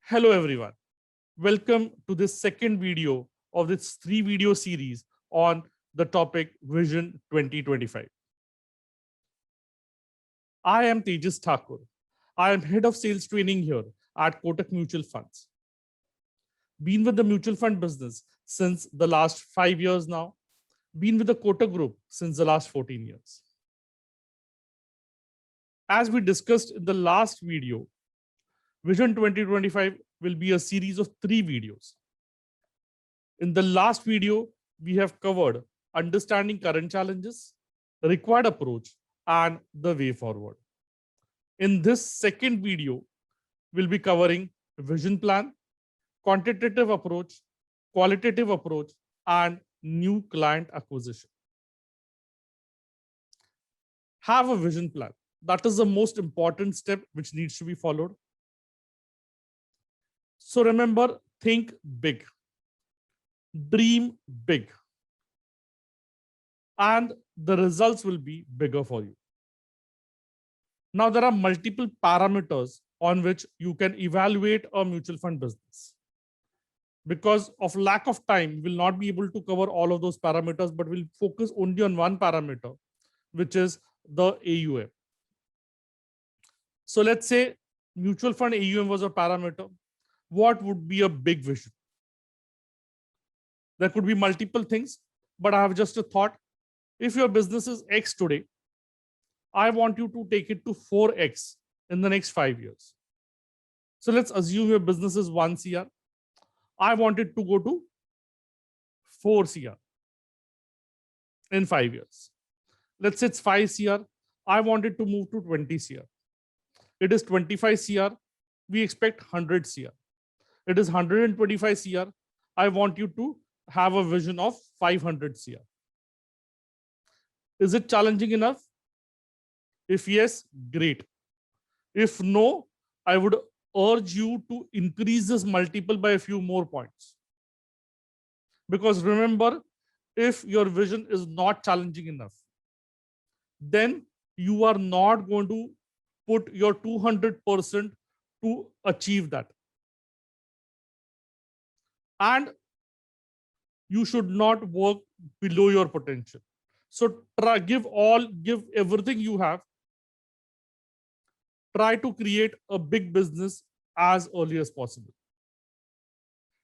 Hello everyone. Welcome to this second video of this 3 video series on the topic Vision 2025. I am Tejas Thakur. I am head of sales training here at Kotak Mutual Funds. Been with the mutual fund business since the last 5 years now. Been with the Kotak group since the last 14 years. As we discussed in the last video, Vision 2025 will be a series of 3 videos. In the last video, we have covered understanding current challenges, required approach, and the way forward. In this second video, we'll be covering vision plan, quantitative approach, qualitative approach, and new client acquisition. Have a vision plan. That is the most important step which needs to be followed. So remember, think big, dream big, and the results will be bigger for you. Now, there are multiple parameters on which you can evaluate a mutual fund business. Because of lack of time, we will not be able to cover all of those parameters, but we'll focus only on one parameter, which is the AUM. So let's say mutual fund AUM was a parameter. What would be a big vision? There could be multiple things, but I have just a thought. If your business is X today, I want you to take it to 4X in the next 5 years. So let's assume your business is 1 CR. I want it to go to 4 CR in 5 years. Let's say it's 5 CR. I want it to move to 20 CR. It is 25 CR. We expect 100 CR. It is 125 CR. I want you to have a vision of 500 CR. Is it challenging enough? If yes, great. If no, I would urge you to increase this multiple by a few more points. Because remember, if your vision is not challenging enough, then you are not going to put your 200% to achieve that. And you should not work below your potential. So give everything you have. Try to create a big business as early as possible.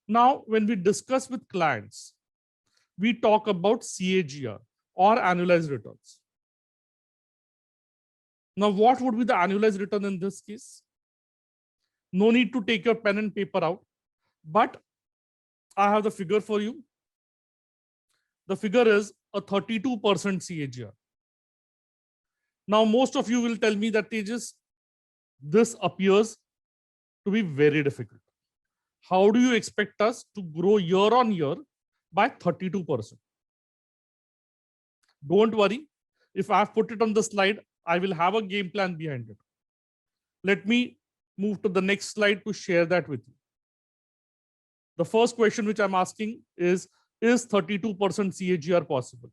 Now, when we discuss with clients, we talk about CAGR or annualized returns. Now, what would be the annualized return in this case? No need to take your pen and paper out, but I have the figure for you. The figure is a 32% CAGR. Now, most of you will tell me that this appears to be very difficult. How do you expect us to grow year on year by 32%? Don't worry. If I've put it on the slide, I will have a game plan behind it. Let me move to the next slide to share that with you. The first question which I'm asking is 32% CAGR possible?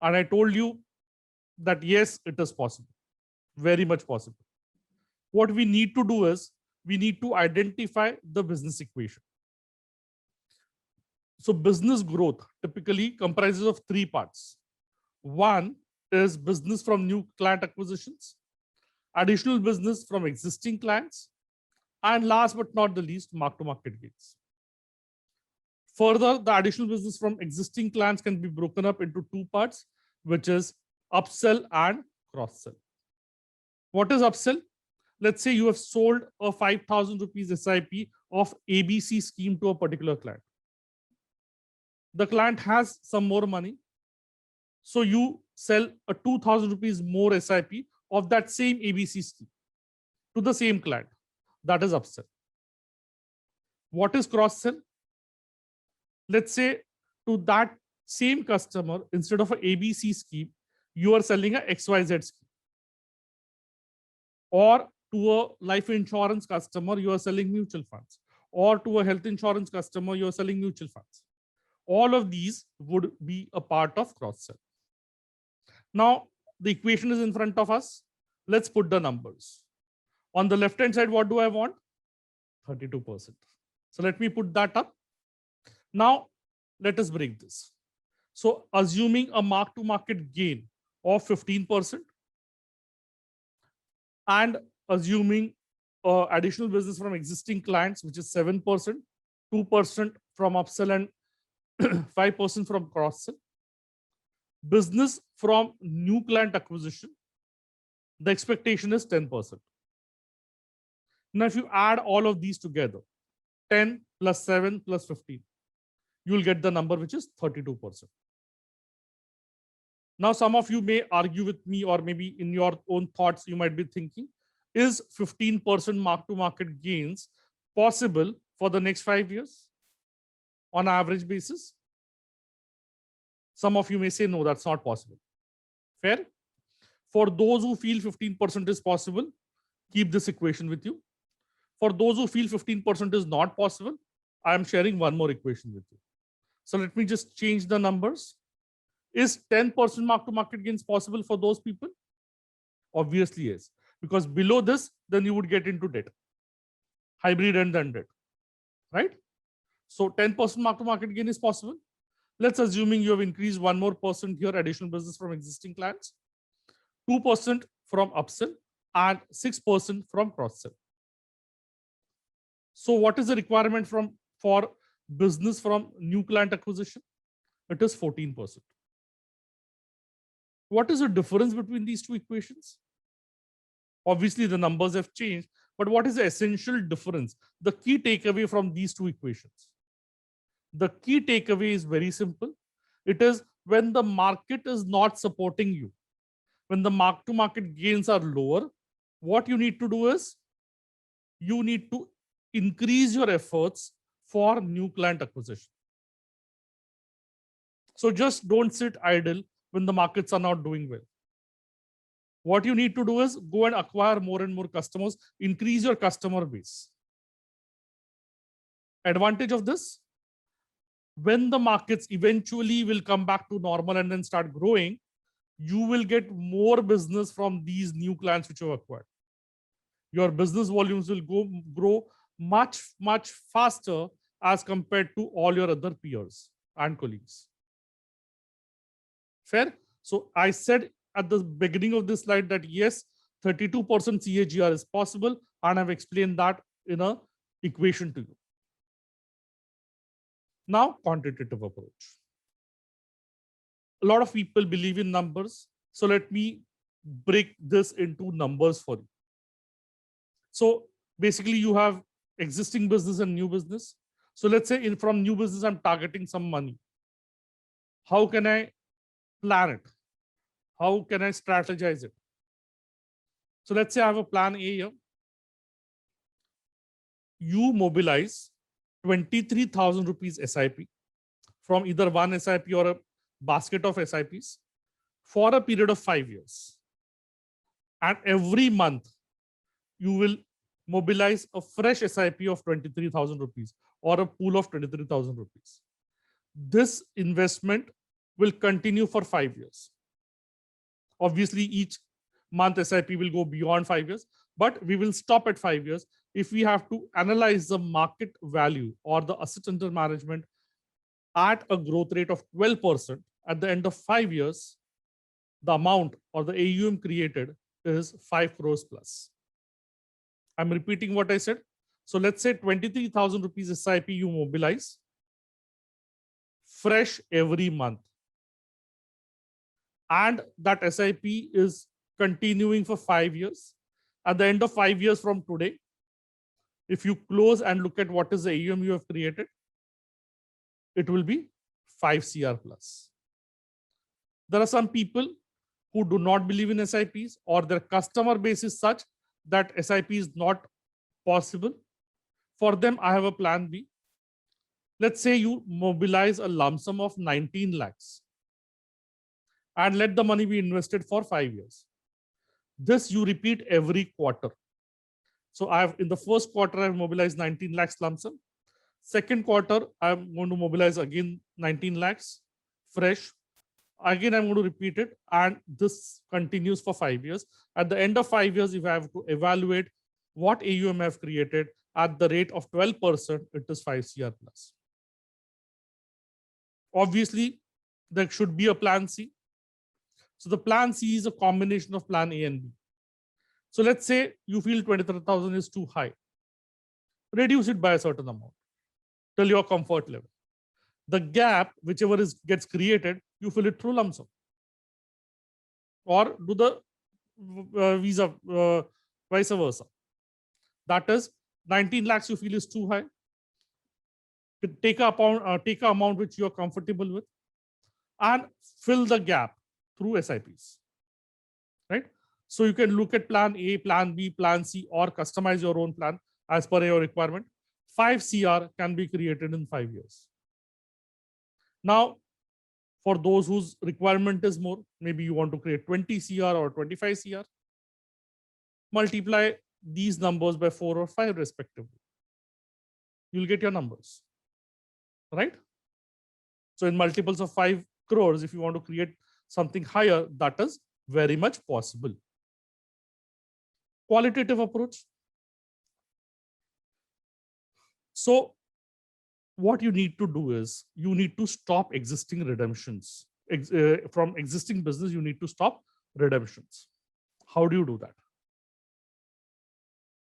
And I told you that yes, it is possible. Very much possible. What we need to do is we need to identify the business equation. So business growth typically comprises of 3 parts. One is business from new client acquisitions, additional business from existing clients, and last but not the least, mark-to-market gains. Further, the additional business from existing clients can be broken up into 2 parts, which is upsell and cross-sell. What is upsell? Let's say you have sold a 5,000 rupees SIP of ABC scheme to a particular client. The client has some more money. So you sell a 2,000 rupees more SIP of that same ABC scheme to the same client. That is upsell. What is cross-sell? Let's say to that same customer, instead of an ABC scheme, you are selling a XYZ scheme. Or to a life insurance customer, you are selling mutual funds. Or to a health insurance customer, you are selling mutual funds. All of these would be a part of cross-sell. Now, the equation is in front of us. Let's put the numbers. On the left-hand side, what do I want? 32%. So let me put that up. Now, let us break this. So assuming a mark-to-market gain of 15% and assuming additional business from existing clients, which is 7%, 2% from upsell and 5% from cross-sell. Business from new client acquisition, the expectation is 10%. Now, if you add all of these together, 10 plus 7 plus 15, you'll get the number which is 32%. Now, some of you may argue with me, or maybe in your own thoughts, you might be thinking, is 15% mark-to-market gains possible for the next 5 years on average basis? Some of you may say, no, that's not possible. Fair? For those who feel 15% is possible, keep this equation with you. For those who feel 15% is not possible, I am sharing one more equation with you. So let me just change the numbers. Is 10% mark-to-market gains possible for those people? Obviously, yes. Because below this, then you would get into debt. Hybrid and then debt. Right? So 10% mark-to-market gain is possible. Let's assuming you have increased 1 more percent here, additional business from existing clients, 2% from upsell, and 6% from cross-sell. So what is the requirement for business from new client acquisition? It is 14%. What is the difference between these two equations? Obviously, the numbers have changed, but what is the essential difference? The key takeaway from these two equations. The key takeaway is very simple. It is when the market is not supporting you, when the mark-to-market gains are lower, what you need to do is you need to increase your efforts for new client acquisition. So just don't sit idle when the markets are not doing well. What you need to do is go and acquire more and more customers, increase your customer base. Advantage of this, when the markets eventually will come back to normal and then start growing, you will get more business from these new clients which you have acquired. Your business volumes will grow much, much faster as compared to all your other peers and colleagues. Fair? So I said at the beginning of this slide that yes, 32% CAGR is possible, and I've explained that in an equation to you. Now, quantitative approach. A lot of people believe in numbers. So let me break this into numbers for you. So basically you have existing business and new business. So let's say from new business, I'm targeting some money. How can I plan it? How can I strategize it? So let's say I have a plan A here. You mobilize 23,000 rupees SIP from either one SIP or a basket of SIPs for a period of 5 years. And every month, you will mobilize a fresh SIP of 23,000 rupees or a pool of 23,000 rupees. This investment will continue for 5 years. Obviously, each month SIP will go beyond 5 years, but we will stop at 5 years. If we have to analyze the market value or the assets under management at a growth rate of 12%, at the end of 5 years, the amount or the AUM created is 5 crores plus. I'm repeating what I said. So let's say 23,000 rupees SIP you mobilize fresh every month. And that SIP is continuing for 5 years. At the end of 5 years from today, if you close and look at what is the AUM you have created, it will be 5 CR plus. There are some people who do not believe in SIPs, or their customer base is such that SIP is not possible. For them, I have a plan B. Let's say you mobilize a lump sum of 19 lakhs and let the money be invested for 5 years. This you repeat every quarter. So in the first quarter, I've mobilized 19 lakhs lump sum. Second quarter, I'm going to mobilize again 19 lakhs fresh. Again, I'm going to repeat it, and this continues for 5 years. At the end of 5 years, if I have to evaluate what AUM I've created at the rate of 12%, it is 5 CR plus. Obviously, there should be a plan C. So the plan C is a combination of plan A and B. So let's say you feel 23,000 is too high. Reduce it by a certain amount till your comfort level. The gap, whichever gets created, you fill it through lump sum. Or do the vice versa. That is 19 lakhs you feel is too high. Take an amount which you are comfortable with and fill the gap through SIPs. Right? So you can look at plan A, plan B, plan C, or customize your own plan as per your requirement. 5 CR can be created in 5 years. Now, for those whose requirement is more, maybe you want to create 20 CR or 25 CR, multiply these numbers by 4 or 5 respectively. You'll get your numbers, right? So in multiples of 5 crores, if you want to create something higher, that is very much possible. Qualitative approach. So what you need to do is you need to stop existing redemptions. From existing business, you need to stop redemptions. How do you do that?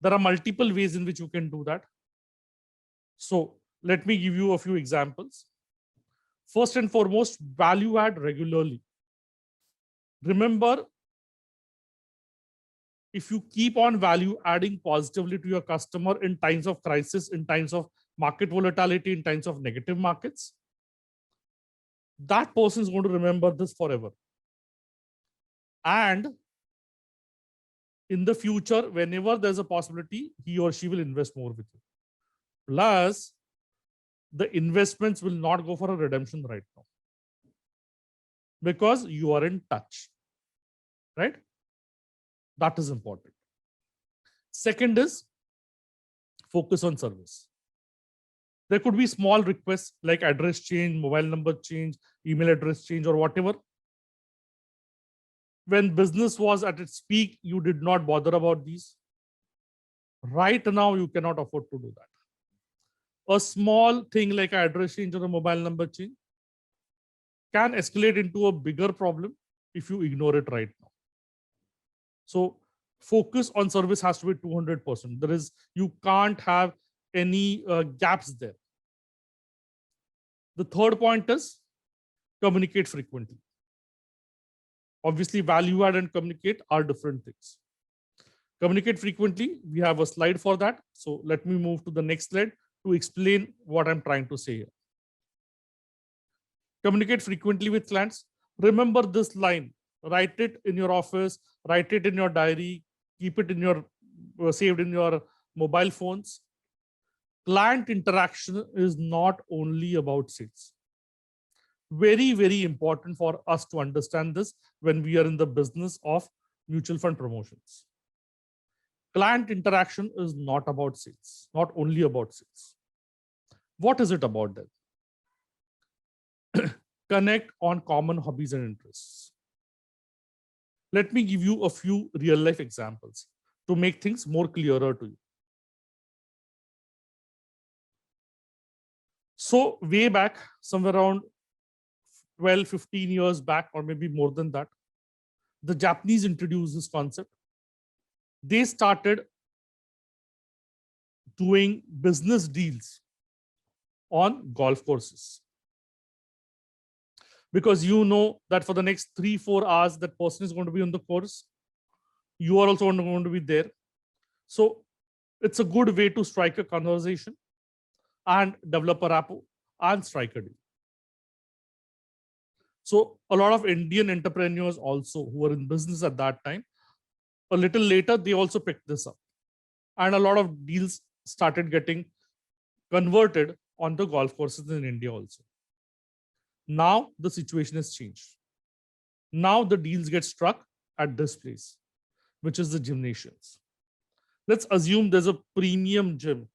There are multiple ways in which you can do that. So let me give you a few examples. First and foremost, value add regularly. Remember, if you keep on value adding positively to your customer in times of crisis, in times of market volatility, in times of negative markets, that person is going to remember this forever. And in the future, whenever there's a possibility, he or she will invest more with you. Plus, the investments will not go for a redemption right now because you are in touch, right? That is important. Second is focus on service. There could be small requests like address change, mobile number change, email address change, or whatever. When business was at its peak, you did not bother about these. Right now, you cannot afford to do that. A small thing like address change or a mobile number change can escalate into a bigger problem if you ignore it right now. So focus on service has to be 200%. You can't have any gaps there. The third point is communicate frequently. Obviously, value add and communicate are different things. Communicate frequently. We have a slide for that. So let me move to the next slide to explain what I'm trying to say here. Communicate frequently with clients. Remember this line. Write it in your office. Write it in your diary. Keep it in your saved in your mobile phones. Client interaction is not only about sales. Very, very important for us to understand this when we are in the business of mutual fund promotions. Client interaction is not about sales, not only about sales. What is it about then? Connect on common hobbies and interests. Let me give you a few real life examples to make things more clearer to you. So way back, somewhere around 12, 15 years back, or maybe more than that, the Japanese introduced this concept. They started doing business deals on golf courses. Because you know that for the next 3-4 hours, that person is going to be on the course. You are also going to be there. So it's a good way to strike a conversation and develop a rapport and strike a deal. So a lot of Indian entrepreneurs also who were in business at that time, a little later, they also picked this up. And a lot of deals started getting converted on the golf courses in India also. Now the situation has changed. Now the deals get struck at this place, which is the gymnasiums. Let's assume there's a premium gym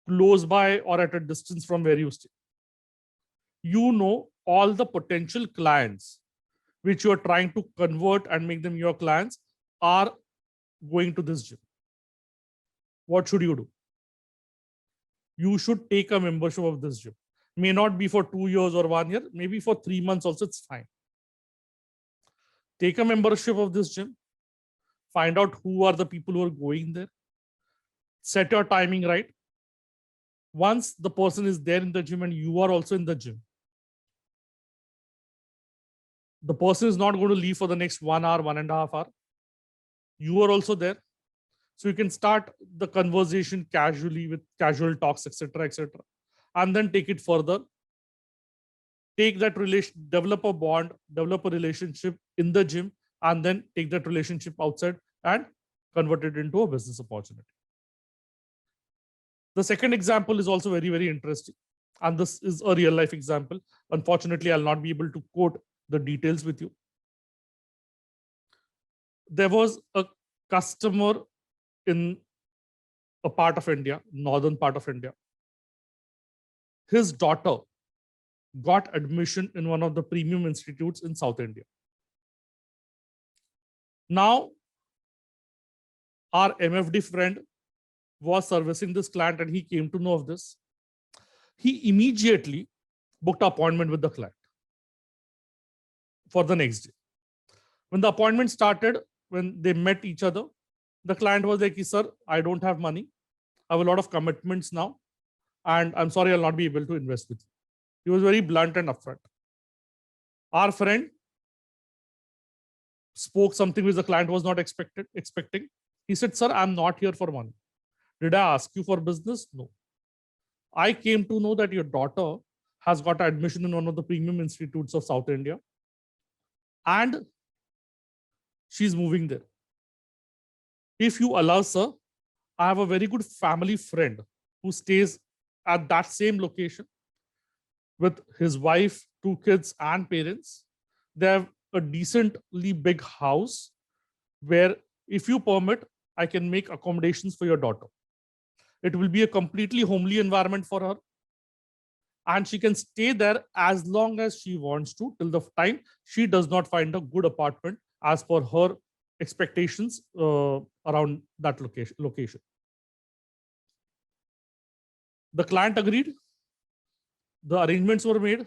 close by or at a distance from where you stay. You know all the potential clients which you are trying to convert and make them your clients are going to this gym. what should you do? You should take a membership of this gym. May not be for 2 years or 1 year, maybe for 3 months also, it's fine. Take a membership of this gym, find out who are the people who are going there, set your timing right. Once the person is there in the gym and you are also in the gym, the person is not going to leave for the next 1 hour, 1.5 hours. You are also there. So you can start the conversation casually with casual talks, etc., etc., and then take it further. Take that relation, develop a bond, develop a relationship in the gym, and then take that relationship outside and convert it into a business opportunity. The second example is also very, very interesting. And this is a real life example. Unfortunately, I'll not be able to quote the details with you. There was a customer in a part of India, northern part of India. His daughter got admission in one of the premium institutes in South India. Now, our MFD friend was servicing this client and he came to know of this. He immediately booked an appointment with the client for the next day. When the appointment started, when they met each other, the client was like, sir, I don't have money. I have a lot of commitments now. And I'm sorry, I'll not be able to invest with you. He was very blunt and upfront. Our friend spoke something which the client was not expecting. He said, sir, I'm not here for money. Did I ask you for business? No. I came to know that your daughter has got admission in one of the premium institutes of South India. And she's moving there. If you allow, sir, I have a very good family friend who stays at that same location with his wife, 2 kids and parents. They have a decently big house where if you permit, I can make accommodations for your daughter. It will be a completely homely environment for her. And she can stay there as long as she wants to till the time she does not find a good apartment as per her expectations around that location. The client agreed. The arrangements were made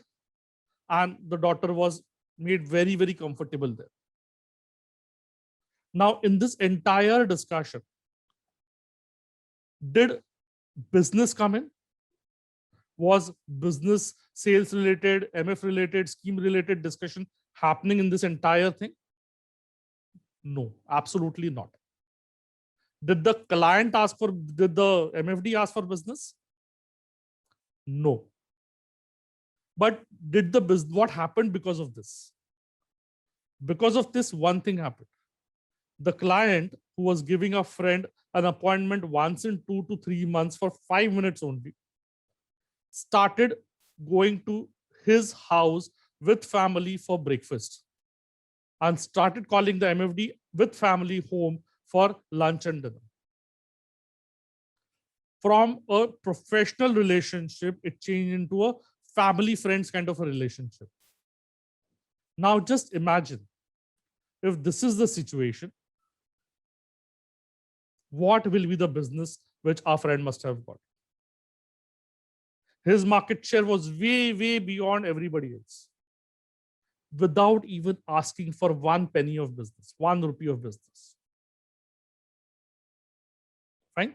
and the daughter was made very, very comfortable there. Now, in this entire discussion, did business come in? Was business, sales related, MF related, scheme related discussion happening in this entire thing? No, absolutely not. Did the MFD ask for business? No. But what happened because of this? Because of this, one thing happened. The client who was giving a friend an appointment once in 2 to 3 months for 5 minutes only started going to his house with family for breakfast and started calling the MFD with family home for lunch and dinner. From a professional relationship, it changed into a family friends kind of a relationship. Now just imagine if this is the situation, what will be the business which our friend must have got? His market share was way, way beyond everybody else without even asking for 1 penny of business, 1 rupee of business. Fine?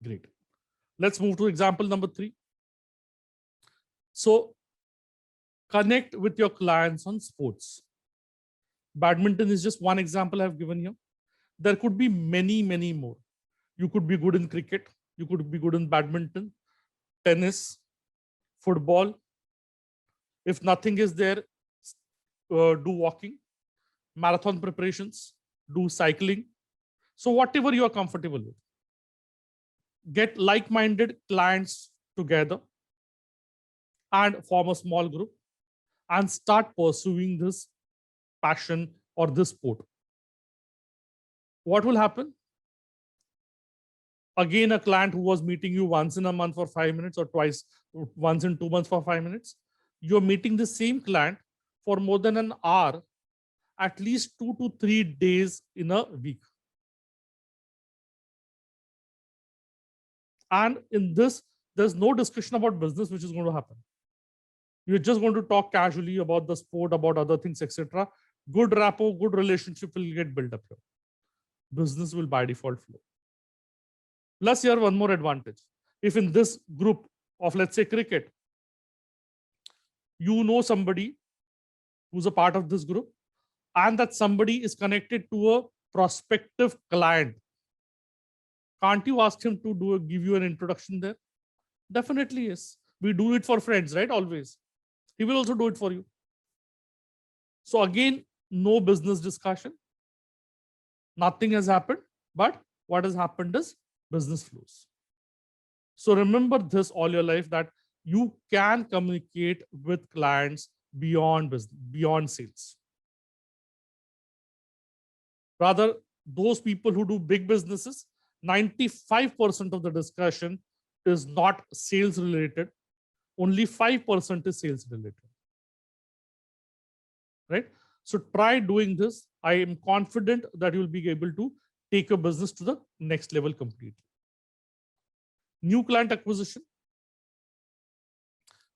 Great. Let's move to example number 3. So connect with your clients on sports. Badminton is just one example I've given you. There could be many, many more. You could be good in cricket. You could be good in badminton, tennis, football. If nothing is there, do walking, marathon preparations, do cycling. So whatever you are comfortable with. Get like-minded clients together and form a small group and start pursuing this passion or this sport. What will happen? Again, a client who was meeting you once in a month for 5 minutes or once in 2 months for 5 minutes, you're meeting the same client for more than an hour, at least 2 to 3 days in a week. And in this, there's no discussion about business which is going to happen. You're just going to talk casually about the sport, about other things, etc. Good rapport, good relationship will get built up here. Business will by default flow. Plus, here one more advantage. If in this group of, let's say, cricket, you know somebody who's a part of this group, and that somebody is connected to a prospective client, can't you ask him to give you an introduction there? Definitely yes. We do it for friends, right? Always. He will also do it for you. So again, no business discussion. Nothing has happened, but what has happened is business flows. So remember this all your life, that you can communicate with clients beyond business, beyond sales. Rather, those people who do big businesses, 95% of the discussion is not sales related. Only 5% is sales related. Right? So try doing this. I am confident that you will be able to take your business to the next level completely. New client acquisition.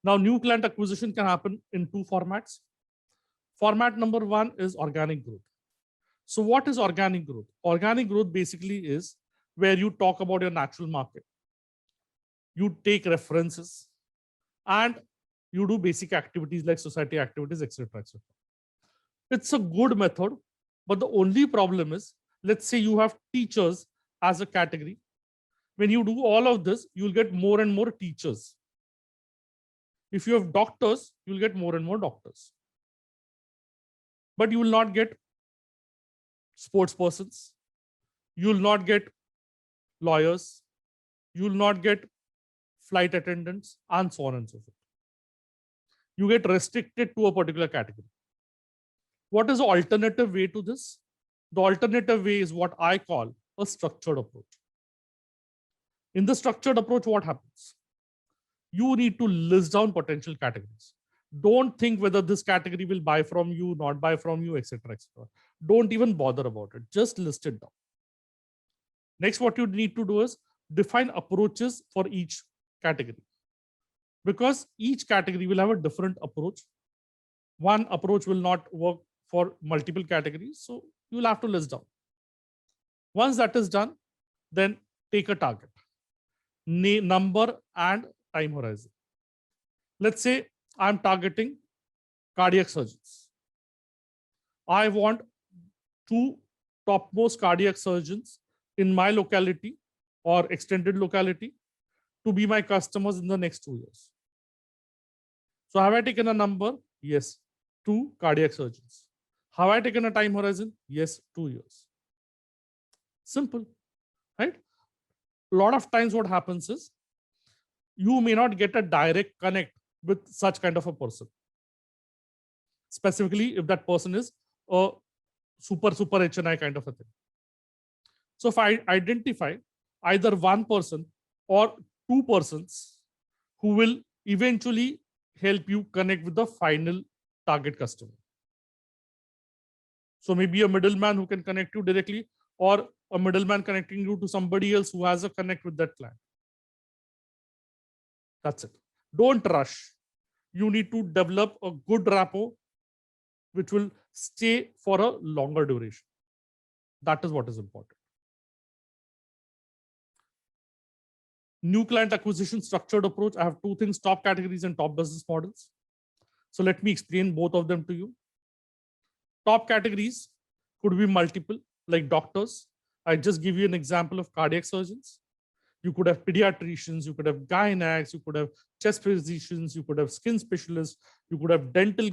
Now, new client acquisition can happen in two formats. Format number one is organic growth. So what is organic growth? Organic growth basically is where you talk about your natural market. You take references and you do basic activities like society activities, etc., etc. It's a good method, but the only problem is, let's say you have teachers as a category. When you do all of this, you'll get more and more teachers. If you have doctors, you'll get more and more doctors. But you will not get sports persons. You will not get lawyers. You will not get flight attendants, and so on and so forth. You get restricted to a particular category. What is the alternative way to this? The alternative way is what I call a structured approach. In the structured approach, what happens? You need to list down potential categories. Don't think whether this category will buy from you, not buy from you, etc., etc. Don't even bother about it. Just list it down. Next, what you need to do is define approaches for each category. Because each category will have a different approach. One approach will not work for multiple categories. So you will have to list down. Once that is done, then take a target, number and time horizon. Let's say I'm targeting cardiac surgeons. I want 2 topmost cardiac surgeons in my locality or extended locality to be my customers in the next 2 years. So have I taken a number? Yes, 2 cardiac surgeons. Have I taken a time horizon? Yes, 2 years. Simple, right? A lot of times what happens is you may not get a direct connect with such kind of a person. Specifically, if that person is a super HNI kind of a thing. So if I identify either one person or 2 persons who will eventually help you connect with the final target customer. So maybe a middleman who can connect you directly, or a middleman connecting you to somebody else who has a connect with that client. That's it. Don't rush. You need to develop a good rapport which will stay for a longer duration. That is what is important. New client acquisition structured approach. I have 2 things: top categories and top business models. So let me explain both of them to you. Top categories could be multiple, like doctors. I just give you an example of cardiac surgeons. You could have pediatricians, you could have gynecologists, you could have chest physicians, you could have skin specialists, you could have dental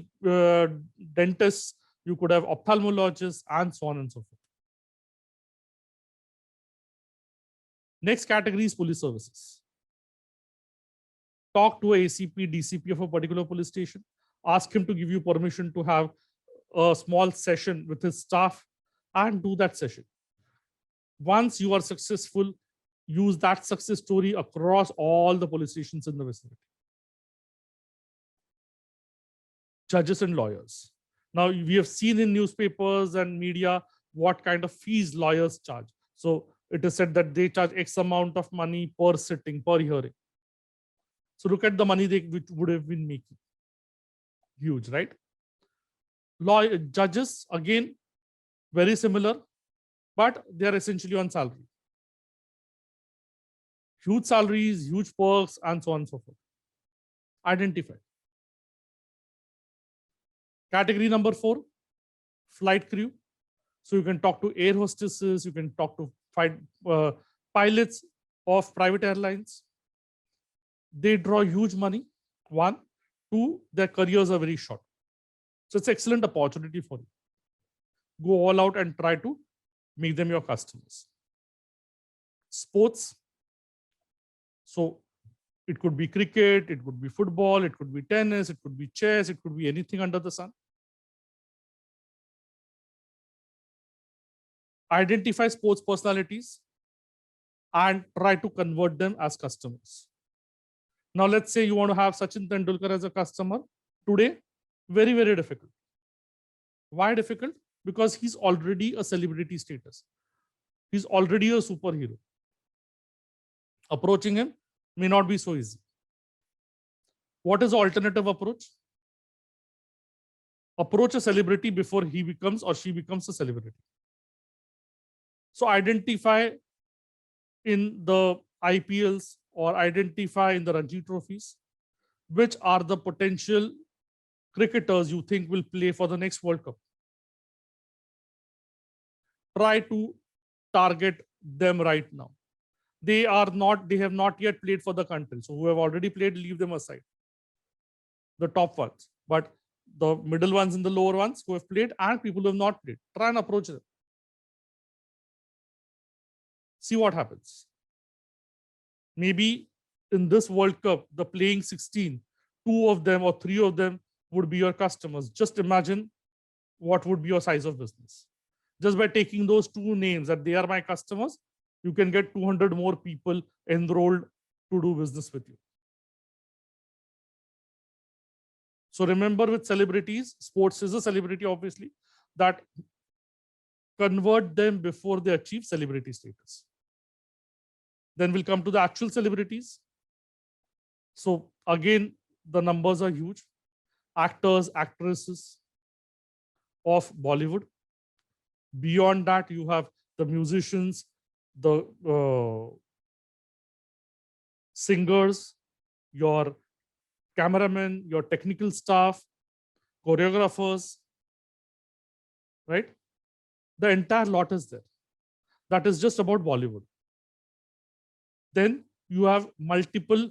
dentists, you could have ophthalmologists, and so on and so forth. Next category is police services. Talk to a ACP, DCP of a particular police station. Ask him to give you permission to have a small session with his staff and do that session. Once you are successful, use that success story across all the police stations in the vicinity. Judges and lawyers. Now, we have seen in newspapers and media what kind of fees lawyers charge. So It is said that they charge X amount of money per sitting, per hearing. So look at the money they would have been making. Huge, right? Law judges, again, very similar, but they are essentially on salary. Huge salaries, huge perks, and so on and so forth. Identify. Category number 4, flight crew. So you can talk to air hostesses, you can talk to pilots of private airlines. They draw huge money. 1, 2, their careers are very short. So it's excellent opportunity for you. Go all out and try to make them your customers. Sports. So it could be cricket, it could be football, it could be tennis, it could be chess, it could be anything under the sun. Identify sports personalities and try to convert them as customers. Now, let's say you want to have Sachin Tendulkar as a customer today. Very, very difficult. Why difficult? Because he's already a celebrity status. He's already a superhero. Approaching him may not be so easy. What is the alternative approach? Approach a celebrity before he becomes or she becomes a celebrity. So identify in the IPLs or identify in the Ranji trophies which are the potential cricketers you think will play for the next World Cup. Try to target them right now. They have not yet played for the country. So who have already played, leave them aside. The top ones, but the middle ones and the lower ones who have played and people who have not played, try and approach them. See what happens. Maybe in this World Cup, the playing 16, 2 of them or 3 of them would be your customers. Just imagine what would be your size of business. Just by taking those 2 names that they are my customers, you can get 200 more people enrolled to do business with you. So remember, with celebrities, sports is a celebrity, obviously, that convert them before they achieve celebrity status. Then we'll come to the actual celebrities. So again, the numbers are huge. Actors, actresses of Bollywood. Beyond that, you have the musicians, the singers, your cameramen, your technical staff, choreographers, right? The entire lot is there. That is just about Bollywood. Then you have multiple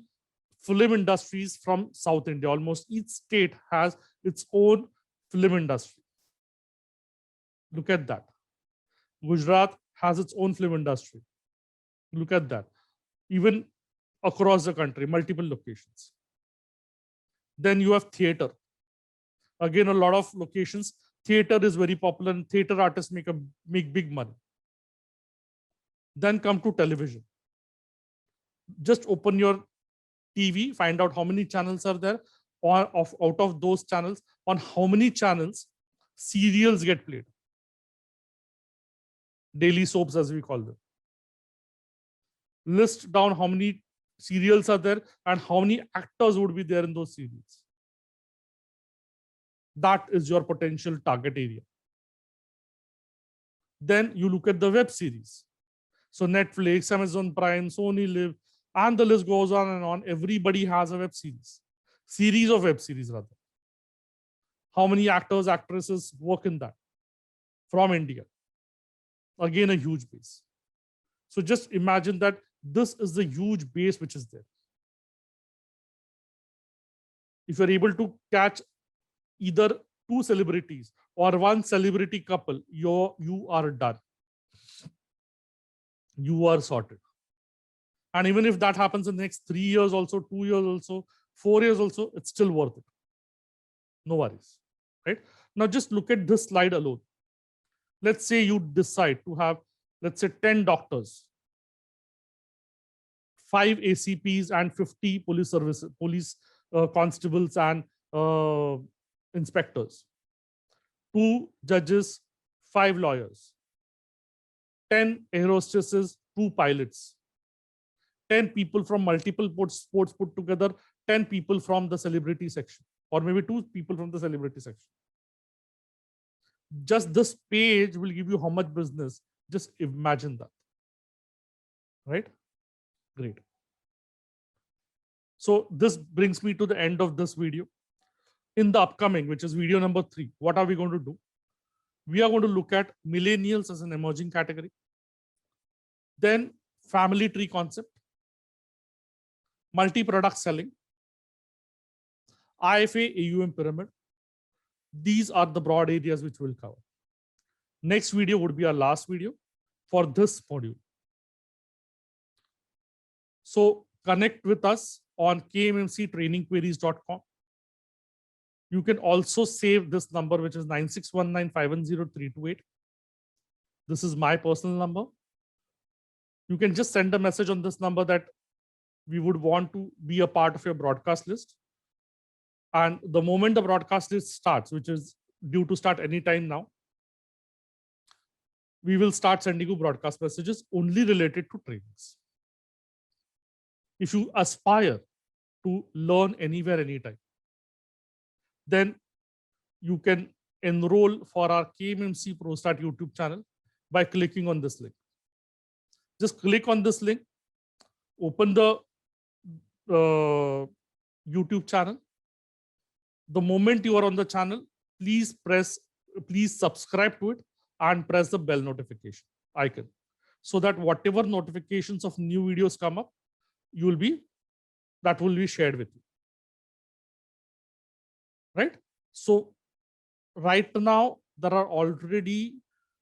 film industries from South India. Almost each state has its own film industry. Look at that. Gujarat has its own film industry. Look at that. Even across the country, multiple locations. Then you have theater. Again, a lot of locations. Theater is very popular and theater artists make big money. Then come to television. Just open your TV, find out how many channels are there, or out of those channels, on how many channels serials get played. Daily soaps, as we call them. List down how many serials are there and how many actors would be there in those serials. That is your potential target area. Then you look at the web series. So Netflix, Amazon Prime, Sony Live, and the list goes on and on. Everybody has a web series of web series rather. How many actors, actresses work in that from India? Again, a huge base. So just imagine that this is the huge base which is there. If you're able to catch either 2 celebrities or 1 celebrity couple, you are done. You are sorted. And even if that happens in the next 3 years also, 2 years also, 4 years also, it's still worth it. No worries, right? Now just look at this slide alone. Let's say you decide to have, let's say 10 doctors, 5 ACPs and 50 police constables and inspectors, 2 judges, 5 lawyers, 10 air hostesses, 2 pilots, 10 people from multiple sports put together, 10 people from the celebrity section, or maybe 2 people from the celebrity section. Just this page will give you how much business. Just imagine that. Right? Great. So this brings me to the end of this video. In the upcoming, which is video number 3, what are we going to do? We are going to look at millennials as an emerging category. Then family tree concept, multi-product selling, IFA AUM pyramid. These are the broad areas which we'll cover. Next video would be our last video for this module. So connect with us on kmmctrainingqueries.com. You can also save this number, which is 9619510328. This is my personal number. You can just send a message on this number that we would want to be a part of your broadcast list. And the moment the broadcast list starts, which is due to start anytime now, we will start sending you broadcast messages only related to trainings. If you aspire to learn anywhere, anytime, then you can enroll for our KMMC ProStart YouTube channel by clicking on this link. Just click on this link, open the YouTube channel. The moment you are on the channel, please subscribe to it and press the bell notification icon so that whatever notifications of new videos come up, that will be shared with you. Right? So right now, there are already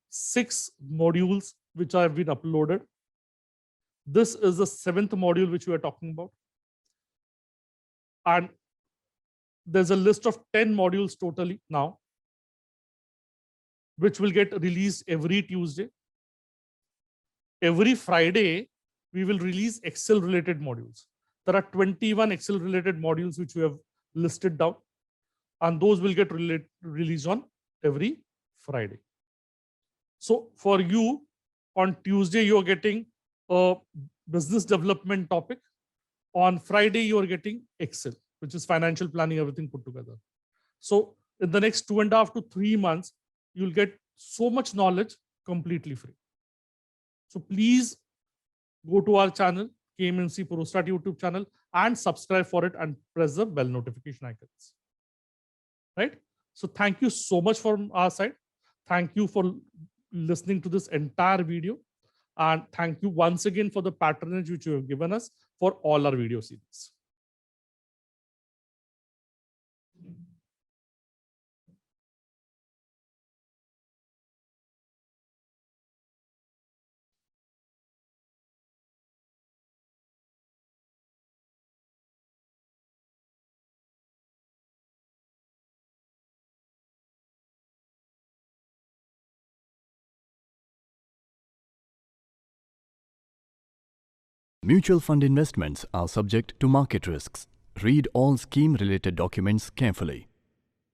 6 modules which have been uploaded. This is the 7th module which we are talking about. And there's a list of 10 modules totally now, which will get released every Tuesday. Every Friday, we will release Excel related modules. There are 21 Excel related modules which we have listed down, and those will get released on every Friday. So for you, on Tuesday, you're getting a business development topic. On Friday, you're getting Excel, which is financial planning, everything put together. So in the next 2.5 to 3 months, you'll get so much knowledge completely free. So please go to our channel, KMMC ProStart YouTube channel, and subscribe for it and press the bell notification icons. Right? So thank you so much from our side. Thank you for listening to this entire video. And thank you once again for the patronage which you have given us for all our video series. Mutual fund investments are subject to market risks. Read all scheme-related documents carefully.